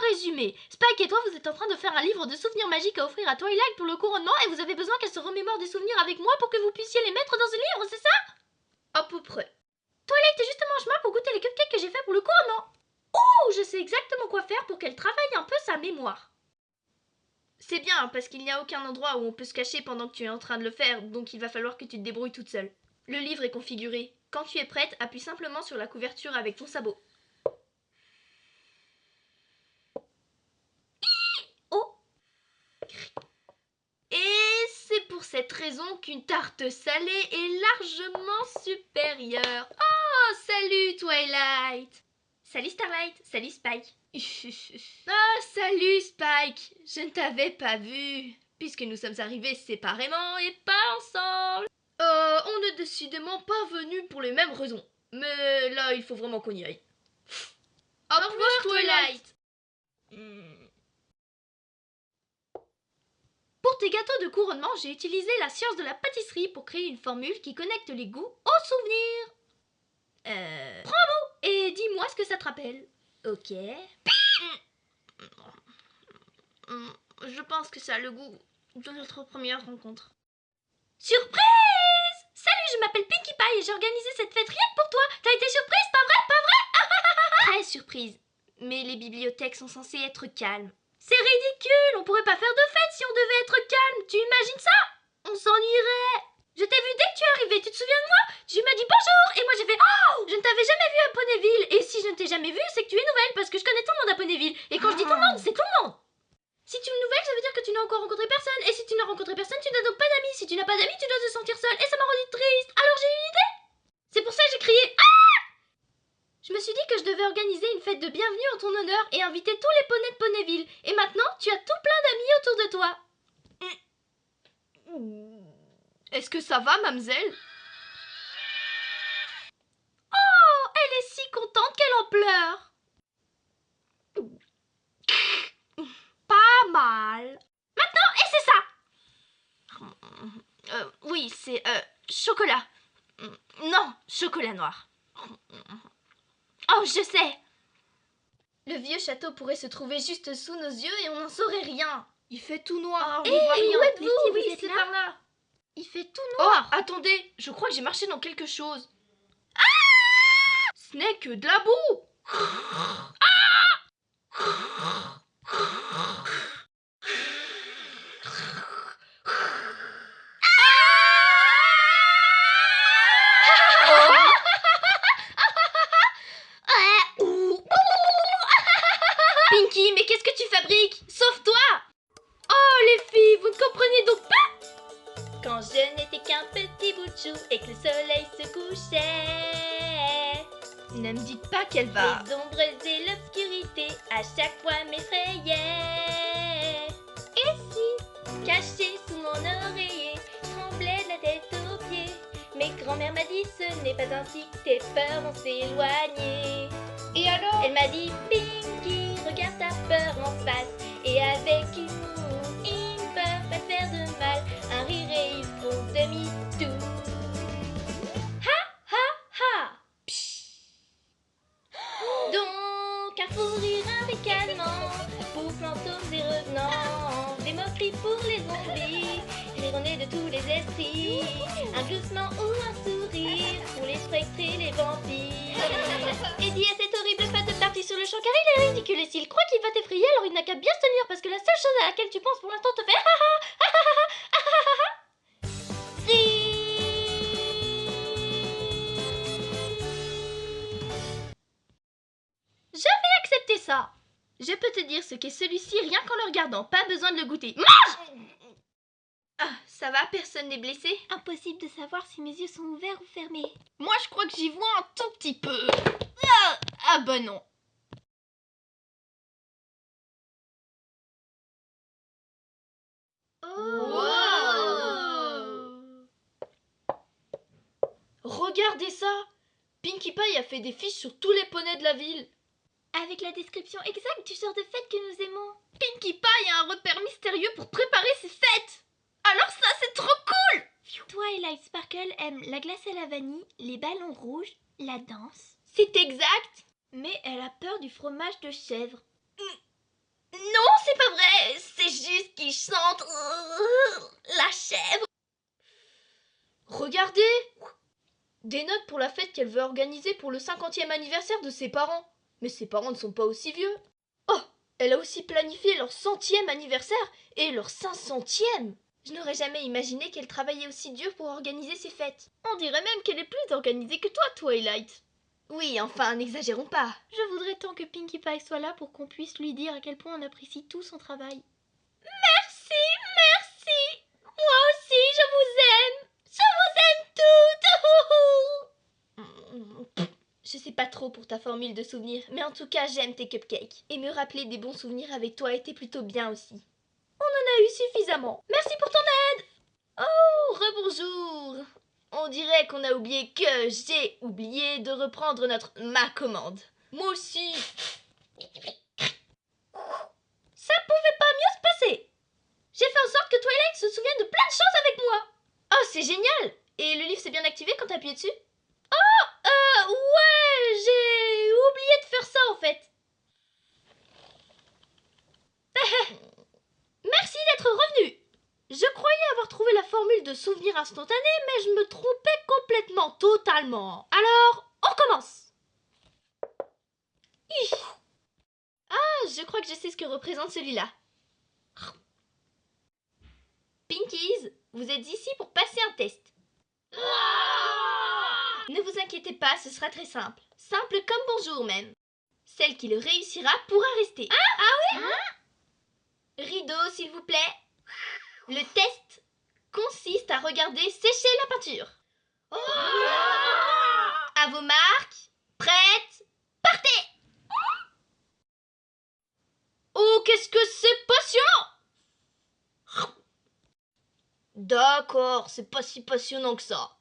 résumé, Spike et toi vous êtes en train de faire un livre de souvenirs magiques à offrir à Twilight pour le couronnement et vous avez besoin qu'elle se remémore des souvenirs avec moi pour que vous puissiez les mettre dans ce livre, c'est ça? À peu près. Twilight est justement en chemin pour goûter les cupcakes que j'ai fait pour le couronnement. Oh, je sais exactement quoi faire pour qu'elle travaille un peu sa mémoire. C'est bien, parce qu'il n'y a aucun endroit où on peut se cacher pendant que tu es en train de le faire, donc il va falloir que tu te débrouilles toute seule. Le livre est configuré. Quand tu es prête, appuie simplement sur la couverture avec ton sabot. Oh! Et c'est pour cette raison qu'une tarte salée est largement supérieure. Oh, salut Twilight! Salut Starlight, salut Spike. Ah, salut Spike! Je ne t'avais pas vu, puisque nous sommes arrivés séparément et pas ensemble. On n'est décidément pas venus pour les mêmes raisons. Mais là, il faut vraiment qu'on y aille. Au revoir Twilight! Pour tes gâteaux de couronnement, j'ai utilisé la science de la pâtisserie pour créer une formule qui connecte les goûts aux souvenirs. Prends et dis-moi ce que ça te rappelle. Ok. Je pense que ça a le goût de notre première rencontre. Surprise! Salut, je m'appelle Pinkie Pie et j'ai organisé cette fête rien que pour toi. T'as été surprise, pas vrai? Pas vrai? Très surprise. Mais les bibliothèques sont censées être calmes. C'est ridicule, on pourrait pas faire de fête si on devait être calme. Tu imagines ça? On s'ennuierait. Je t'ai vu dès que tu es arrivé, tu te souviens de moi? Tu m'as dit bonjour et moi j'ai fait oh! Je ne t'avais jamais vu à Ponyville. Et si je ne t'ai jamais vu, c'est que tu es nouvelle parce que je connais tout le monde à Ponyville. Et quand je dis tout le monde, c'est tout le monde. Si tu es nouvelle, ça veut dire que tu n'as encore rencontré personne. Et si tu n'as rencontré personne, tu n'as donc pas d'amis. Si tu n'as pas d'amis, tu dois te sentir seule. Et ça m'a rendu triste. Alors j'ai une idée. C'est pour ça que j'ai crié ah! Je me suis dit que je devais organiser une fête de bienvenue en ton honneur et inviter tous les poneys de Ponyville. Et maintenant, tu as tout plein d'amis autour de toi. Est-ce que ça va, mademoiselle? Oh, elle est si contente qu'elle en pleure. Pas mal. Maintenant, et c'est ça. Oui, c'est chocolat. Non, chocolat noir. Oh, je sais. Le vieux château pourrait se trouver juste sous nos yeux et on n'en saurait rien. Il fait tout noir. Oh, on ne voit rien. Où êtes-vous? Oui, Vous êtes c'est là? par là. Il fait tout noir. Oh, attendez, je crois que j'ai marché dans quelque chose. Ce n'est que de la boue. Pinkie, mais qu'est-ce que tu fabriques? Sauve-toi! Oh, les filles, vous ne comprenez donc pas? Quand je n'étais qu'un petit bout de chou et que le soleil se couchait, Ne me dites pas qu'elle va... les ombres et l'obscurité à chaque fois m'effrayaient. Et si, caché sous mon oreiller, je tremblais de la tête aux pieds, mais grand-mère m'a dit ce n'est pas ainsi que tes peurs vont s'éloigner. Et alors? Elle m'a dit Pinkie, regarde ta peur en face et avec humour, une peur va te faire de mal, un rire et ils font demi-tour. Ha ha ha. Donc un fou rire, un ricanement pour fantômes et revenants, des moqueries pour les zombies, rire au nez de tous les esprits, un gloussement ou un sourire pour les spectres et les vampires. Et dis à cette horrible fête de partie sur le champ car il est ridicule et s'il croit qu'il va t'effrayer alors il n'a qu'à bien se tenir parce que la seule chose à laquelle tu penses pour l'instant te fait Je vais accepter ça. Je peux te dire ce qu'est celui-ci rien qu'en le regardant. Pas besoin de le goûter. Ah, ça va, personne n'est blessé? Impossible de savoir si mes yeux sont ouverts ou fermés. Moi, je crois que j'y vois un tout petit peu. Ah bah non. Regardez ça! Pinkie Pie a fait des fiches sur tous les poneys de la ville. Avec la description exacte du genre de fête que nous aimons. Pinkie Pie a un repère mystérieux pour préparer ses fêtes. Alors ça, c'est trop cool! Twilight Sparkle aime la glace à la vanille, les ballons rouges, la danse. C'est exact! Mais elle a peur du fromage de chèvre. Non, c'est pas vrai. C'est juste qu'il chante la chèvre. Regardez. Des notes pour la fête qu'elle veut organiser pour le 50e anniversaire de ses parents. Mais ses parents ne sont pas aussi vieux. Oh, elle a aussi planifié leur 100e anniversaire et leur 500e. Je n'aurais jamais imaginé qu'elle travaillait aussi dur pour organiser ses fêtes. On dirait même qu'elle est plus organisée que toi, Twilight. Oui, enfin, n'exagérons pas. Je voudrais tant que Pinkie Pie soit là pour qu'on puisse lui dire à quel point on apprécie tout son travail. Merci, merci. Moi aussi, je vous aime. Je vous aime toutes. Je sais pas trop pour ta formule de souvenirs, mais en tout cas, j'aime tes cupcakes. Et me rappeler des bons souvenirs avec toi était plutôt bien aussi. On en a eu suffisamment. Merci pour ton aide. Oh, rebonjour. On dirait qu'on a oublié que j'ai oublié de reprendre ma commande. Moi aussi. Ça pouvait pas mieux se passer. J'ai fait en sorte que Twilight se souvienne de plein de choses avec moi. Oh, c'est génial. Et le livre s'est bien activé quand t'as appuyé dessus? Ouais, j'ai oublié de faire ça en fait. Merci d'être revenu. Je croyais avoir trouvé la formule de souvenir instantané, mais je me trompais complètement, totalement. Alors, on recommence. Ah, je crois que je sais ce que représente celui-là. Pinkies, vous êtes ici pour passer un test. Ne vous inquiétez pas, ce sera très simple. Simple comme bonjour même. Celle qui le réussira pourra rester. Ah oui? Rideau, s'il vous plaît. Le test consiste à regarder sécher la peinture. À vos marques, prêtes, partez. Oh, qu'est-ce que c'est passionnant! D'accord, c'est pas si passionnant que ça.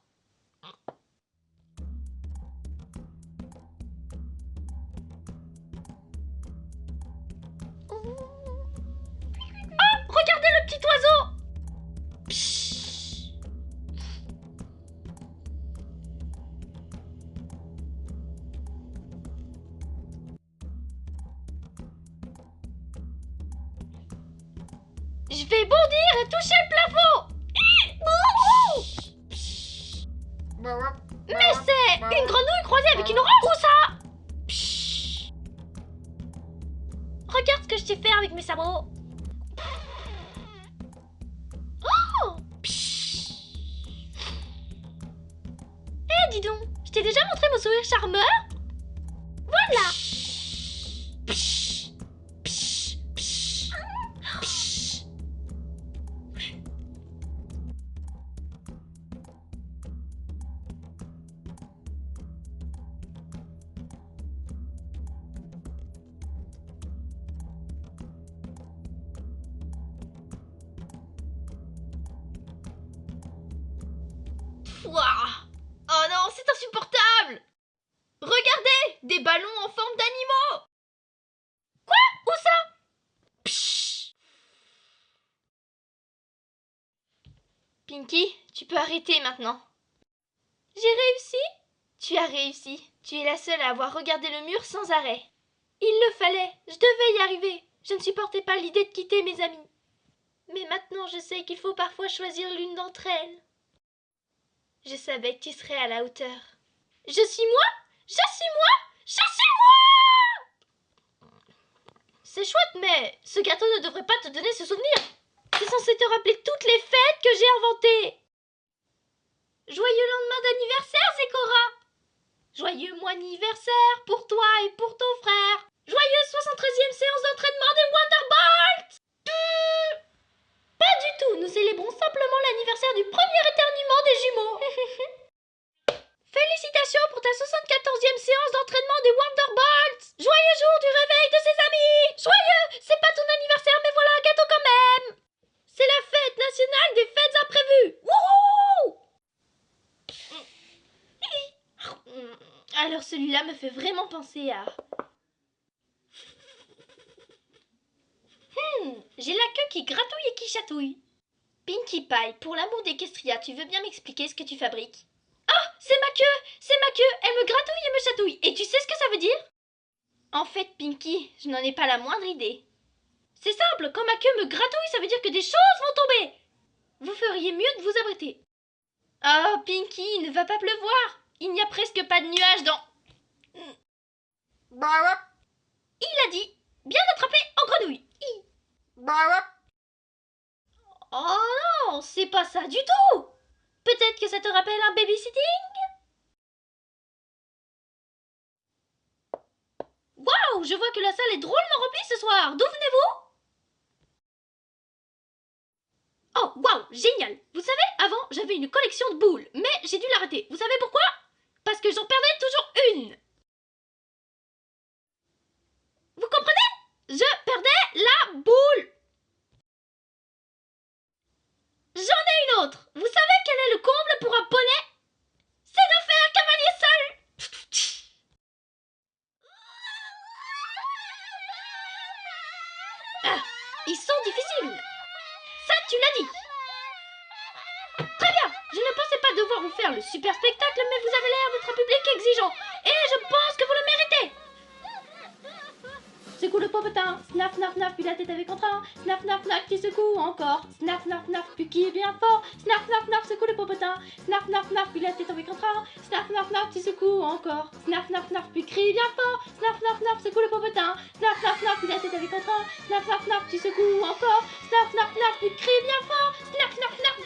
Regardez le petit oiseau! Pshhh. Je vais bondir et toucher le plafond! Mais c'est une grenouille croisée avec une orange ou ça? Pshhh. Regarde ce que je sais faire avec mes sabots. Dis donc, je t'ai déjà montré mon sourire charmeur? Voilà! Ouah. Oh non, c'est insupportable! Regardez! Des ballons en forme d'animaux! Quoi? Où ça? Pshhh. Pinkie, tu peux arrêter maintenant. J'ai réussi? Tu as réussi. Tu es la seule à avoir regardé le mur sans arrêt. Il le fallait. Je devais y arriver. Je ne supportais pas l'idée de quitter mes amis. Mais maintenant, je sais qu'il faut parfois choisir l'une d'entre elles. Je savais que tu serais à la hauteur. Je suis moi? Je suis moi? Je suis moi! C'est chouette, mais ce gâteau ne devrait pas te donner ce souvenir. C'est censé te rappeler toutes les fêtes que j'ai inventées. Joyeux lendemain d'anniversaire, Zécora! Joyeux mois anniversaire pour toi et pour ton frère. Joyeuse 73e séance d'entraînement des Wonderbolts! Pas du tout, nous célébrons simplement l'anniversaire du premier éternuement des jumeaux. Félicitations pour ta 74e séance d'entraînement des Wonderbolts. Joyeux jour du réveil de ses amis. Joyeux, c'est pas ton anniversaire, mais voilà un gâteau quand même. C'est la fête nationale des fêtes imprévues. Wouhou! Alors celui-là me fait vraiment penser à... j'ai la queue qui gratouille et qui chatouille. Pinkie Pie, pour l'amour d'Equestria, tu veux bien m'expliquer ce que tu fabriques? Ah, c'est ma queue, elle me gratouille et me chatouille. Et tu sais ce que ça veut dire? En fait, Pinkie, je n'en ai pas la moindre idée. C'est simple, quand ma queue me gratouille, ça veut dire que des choses vont tomber. Vous feriez mieux de vous abriter. Oh, Pinky, il ne va pas pleuvoir. Il n'y a presque pas de nuages dans... Il a dit, bien attrapé en grenouille. Oh non, c'est pas ça du tout. Peut-être que ça te rappelle un babysitting? Waouh, je vois que la salle est drôlement remplie ce soir. D'où venez-vous? Oh, waouh, génial. Vous savez, avant, j'avais une collection de boules, mais j'ai dû l'arrêter. Vous savez pourquoi? Parce que j'en perdais toujours une. Vous comprenez? Je perdais la boule. J'en ai une autre. Vous savez quel est le comble pour un poney? C'est de faire cavalier seul. Ah, ils sont difficiles. Ça, tu l'as dit. Très bien. Je ne pensais pas devoir vous faire le super spectacle, mais vous avez l'air d'être un public exigeant. Et je pense que vous le méritez. Secoue le popotin, snaf, snaf, snaf, puis la tête avec entrain. Snaf, snaf, snaf, qui secoue encore. Snaf, snaf, snaf, puis qui est bien fort. Snaf, snaf, snaf, secoue le popotin. Snaf, snaf, snaf, puis la tête avec entrain. Snaf, snaf, snaf, qui secoue encore. Snaf, snaf, snaf, puis crie bien fort. Snaf, snaf, snaf, secoue le popotin. Snaf, snaf, snaf, puis la tête avec entrain. Snaf, snaf, snaf, qui secoue encore. Snaf, snaf, snaf, puis crie bien fort. Snaf, snaf, snaf.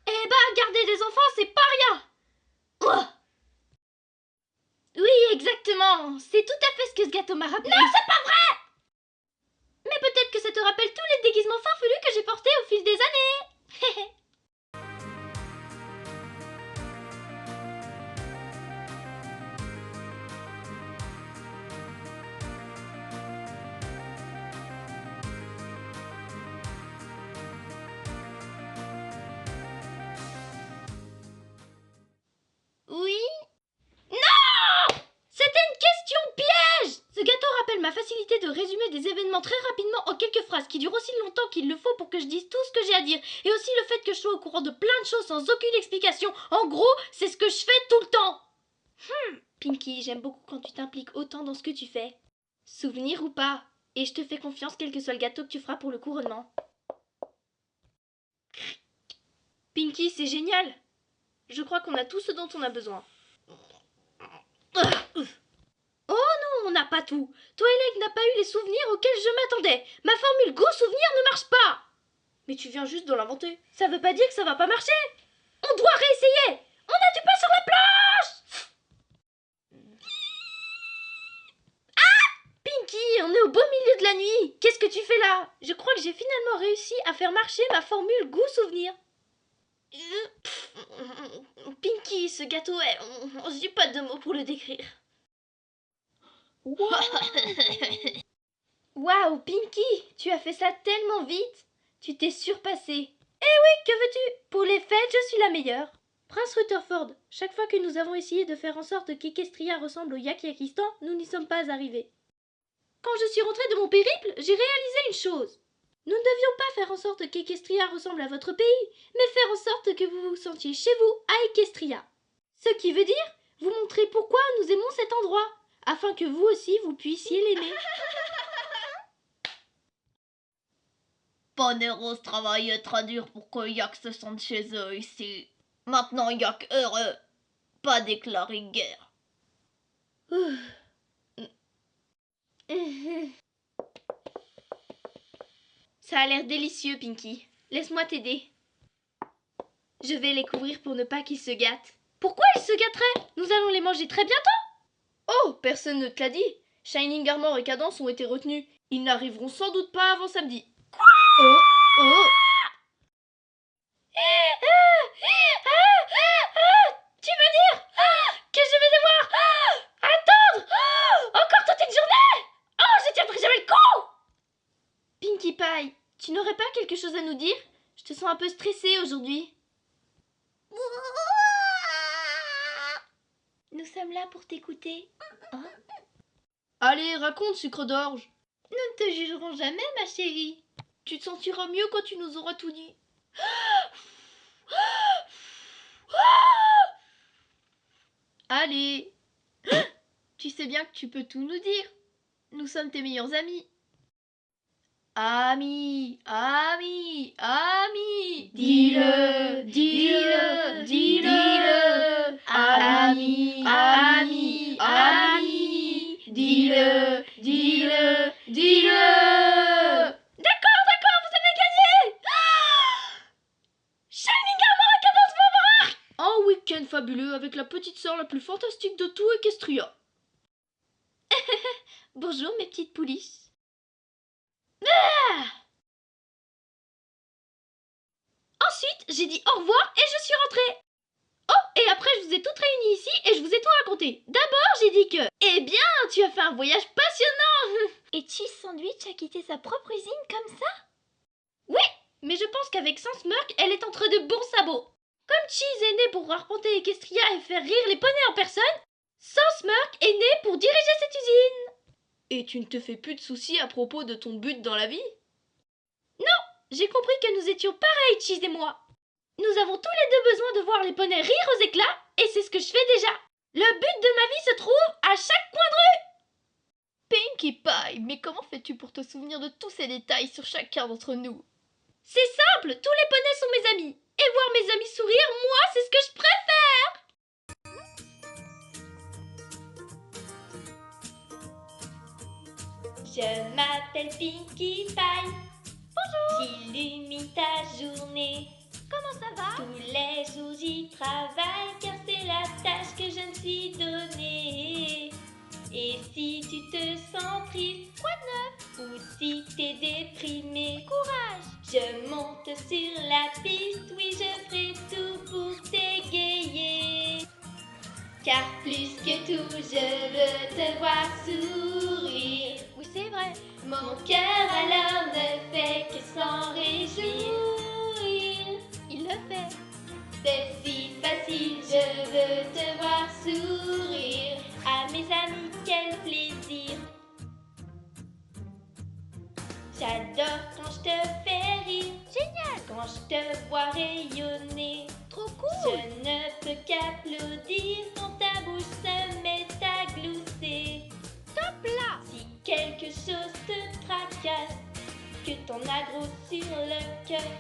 Eh ben, garder des enfants, c'est pas rien. Oh. Oui, exactement. C'est tout à fait ce que ce gâteau m'a rappelé. Non, c'est pas vrai. Mais peut-être que ça te rappelle tous les déguisements farfelus que j'ai portés au fil des années. Oui? C'était une question piège. Ce gâteau rappelle ma facilité de résumer des événements très rapidement en quelques phrases qui durent aussi longtemps qu'il le faut pour que je dise tout ce que j'ai à dire. Et aussi le fait que je sois au courant de plein de choses sans aucune explication. En gros, c'est ce que je fais tout le temps. Pinky, j'aime beaucoup quand tu t'impliques autant dans ce que tu fais. Souvenir ou pas. Et je te fais confiance quel que soit le gâteau que tu feras pour le couronnement. Pinky, c'est génial. Je crois qu'on a tout ce dont on a besoin. Oh non, on n'a pas tout. Twilight n'a pas eu les souvenirs auxquels je m'attendais. Ma formule goût souvenir ne marche pas. Mais tu viens juste de l'inventer. Ça veut pas dire que ça va pas marcher. On doit réessayer. On a du pain sur la planche. Ah, Pinky, on est au beau milieu de la nuit. Qu'est-ce que tu fais là? Je crois que j'ai finalement réussi à faire marcher ma formule goût souvenir. Pinky, ce gâteau est... J'ai pas de mots pour le décrire. Waouh, Pinky, tu as fait ça tellement vite. Tu t'es surpassée. Eh oui, que veux-tu? Pour les fêtes, je suis la meilleure. Prince Rutherford, chaque fois que nous avons essayé de faire en sorte qu'Equestria ressemble au Yak-Yakistan, nous n'y sommes pas arrivés. Quand je suis rentrée de mon périple, j'ai réalisé une chose. Nous ne devions pas faire en sorte qu'Equestria ressemble à votre pays, mais faire en sorte que vous vous sentiez chez vous à Equestria. Ce qui veut dire vous montrer pourquoi nous aimons cet endroit, afin que vous aussi vous puissiez l'aimer. Poneros travaille très dur pour que Yak se sente chez eux ici. Maintenant Yak heureux. Pas déclarer guerre. Ça a l'air délicieux, Pinky. Laisse-moi t'aider. Je vais les couvrir pour ne pas qu'ils se gâtent. Pourquoi ils se gâteraient? Nous allons les manger très bientôt. Oh, personne ne te l'a dit. Shining Armor et Cadence ont été retenus. Ils n'arriveront sans doute pas avant samedi. Quoi? Oh. Tu veux dire que je vais devoir attendre encore toute une journée? Oh, je tiendrai jamais le coup. Pinkie Pie, tu n'aurais pas quelque chose à nous dire? Je te sens un peu stressée aujourd'hui. Nous sommes là pour t'écouter. Hein? Allez, raconte, sucre d'orge. Nous ne te jugerons jamais, ma chérie. Tu te sentiras mieux quand tu nous auras tout dit. Allez. Tu sais bien que tu peux tout nous dire. Nous sommes tes meilleurs amis. Amis, amis, amis. Dis-le, dis-le, dis-le. Amis, amis, amis. Dis-le, dis-le, dis-le. D'accord, vous avez gagné. Shining Armor Cadence Boomerang. Un week-end fabuleux avec la petite sœur la plus fantastique de tout Equestria. Bonjour mes petites pouliches. Ensuite, j'ai dit au revoir et je suis rentrée. Oh, et après je vous ai toutes réunies ici et je vous ai tout raconté. D'abord, j'ai dit que, eh bien, tu as fait un voyage passionnant. Et Cheese Sandwich a quitté sa propre usine comme ça? Oui, mais je pense qu'avec Sansmurk, elle est entre de bons sabots. Comme Cheese est né pour raconter Equestria et faire rire les poneys en personne, Sansmurk est né pour diriger cette usine. Et tu ne te fais plus de soucis à propos de ton but dans la vie? J'ai compris que nous étions pareils, Cheese et moi. Nous avons tous les deux besoin de voir les poneys rire aux éclats, et c'est ce que je fais déjà. Le but de ma vie se trouve à chaque coin de rue. Pinkie Pie, mais comment fais-tu pour te souvenir de tous ces détails sur chacun d'entre nous? C'est simple, tous les poneys sont mes amis. Et voir mes amis sourire, moi, c'est ce que je préfère. Je m'appelle Pinkie Pie. Bonjour. J'illumine ta journée. Comment ça va? Tous les jours j'y travaille car c'est la tâche que je me suis donnée. Et si tu te sens triste, Quoi de neuf? ou si t'es déprimé, Courage. je monte sur la piste, oui je ferai tout pour t'égayer. Car plus que tout je veux te voir sourire. Oui, c'est vrai. Mon cœur alors ne fait que s'en réjouir. Il le fait. C'est si facile, je veux te voir sourire. À mes amis, quel plaisir. J'adore quand je te fais rire. Génial. Quand je te vois rayonner. Trop Je cool. ne peux qu'applaudir quand ta bouche se met à glousser. Top là. Si quelque chose te tracasse, que t'en as gros sur le cœur,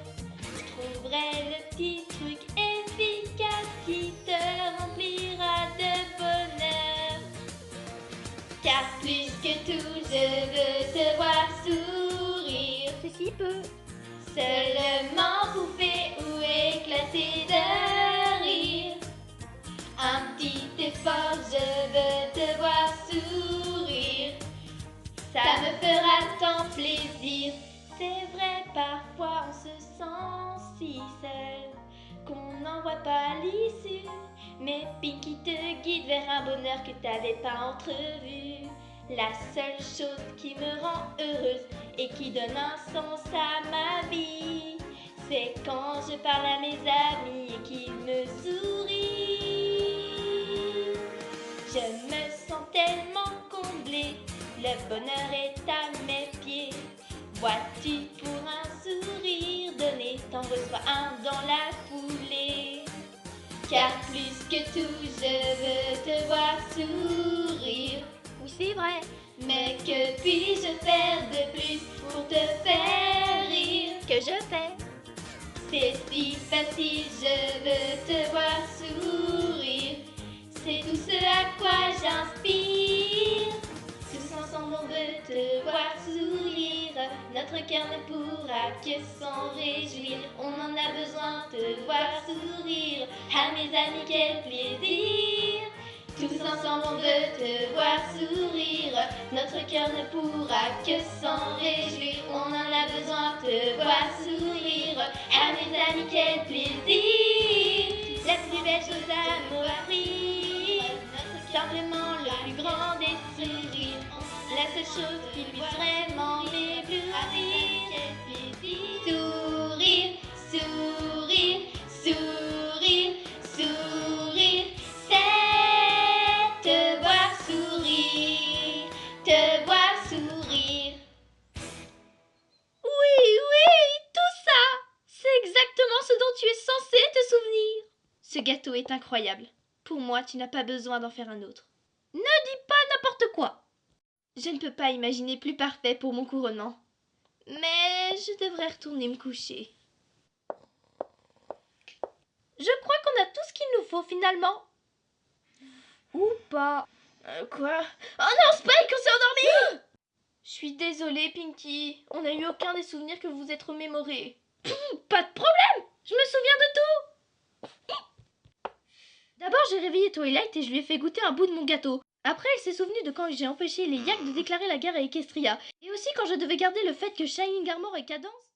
je trouverai le petit truc efficace qui te remplira de bonheur. Car plus que tout, je veux te voir sourire. C'est si peu. Seulement bouffer ou éclater de rire. Un petit effort, je veux te voir sourire. Ça me fera tant plaisir. C'est vrai, parfois on se sent si seul qu'on n'en voit pas l'issue. Mais Pinkie te guide vers un bonheur que t'avais pas entrevu. La seule chose qui me rend heureuse et qui donne un sens à ma vie, c'est quand je parle à mes amis et qu'ils me sourient. Je me sens tellement comblée, le bonheur est à mes pieds. Vois-tu, pour un sourire donné, t'en reçois un dans la foulée. Car plus que tout, je veux te voir sourire. Oui, c'est vrai. Mais que puis-je faire de plus pour te faire rire? Que je fais. C'est si facile, je veux te voir sourire. C'est tout ce à quoi j'inspire. Tous ensemble on veut te voir sourire. Notre cœur ne pourra que s'en réjouir. On en a besoin, te voir sourire. À mes amis, quel plaisir. Tous ensemble on veut te voir sourire. Notre cœur ne pourra que s'en réjouir. On en a besoin, te voir sourire. À mes amis, quel plaisir. La plus belle chose à m'offrir, simplement le plus grand des sourires. La seule chose qui puisse vraiment m'éblouir. Sourire, sourire, sourire, sourire. C'est te voir sourire, te voir sourire. Oui, tout ça. C'est exactement ce dont tu es censé te souvenir. Ce gâteau est incroyable. Pour moi, tu n'as pas besoin d'en faire un autre. Ne dis pas n'importe quoi. Je ne peux pas imaginer plus parfait pour mon couronnement. Mais je devrais retourner me coucher. Je crois qu'on a tout ce qu'il nous faut finalement. Ou pas. Quoi? Oh non, Spike, on s'est endormi! Je suis désolée, Pinky. On n'a eu aucun des souvenirs que vous êtes remémorés. Pas de problème. Je me souviens de tout. D'abord, j'ai réveillé Twilight et je lui ai fait goûter un bout de mon gâteau. Après, elle s'est souvenue de quand j'ai empêché les Yaks de déclarer la guerre à Equestria. Et aussi quand je devais garder le fait que Shining Armor et Cadence